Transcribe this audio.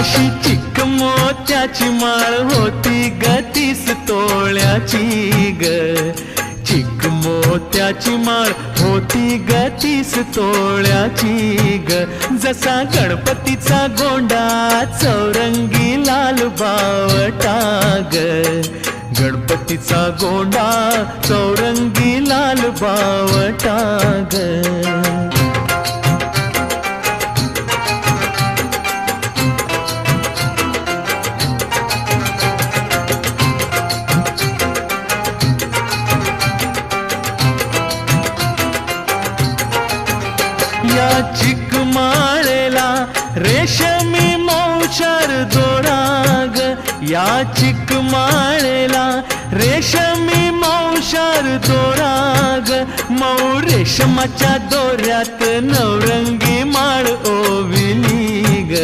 अशी चिक मोत्याची माळ होती ग 30 तोळ्याची ग. चिक मोत्याची माळ होती ग 30 तोळ्याची ग. जसा गणपतीचा गोंडा चौरंगी लाल बावटा ग. गणपतीचा गोंडा चौरंगी लाल बावटा ग. या चिक माळेला रेशमी मौचार दोराग. या चिक माळेला रेशमी मौचार दोराग. मऊ रेशमाच्या दोऱ्यात नवरंगी माळ ओविली ग.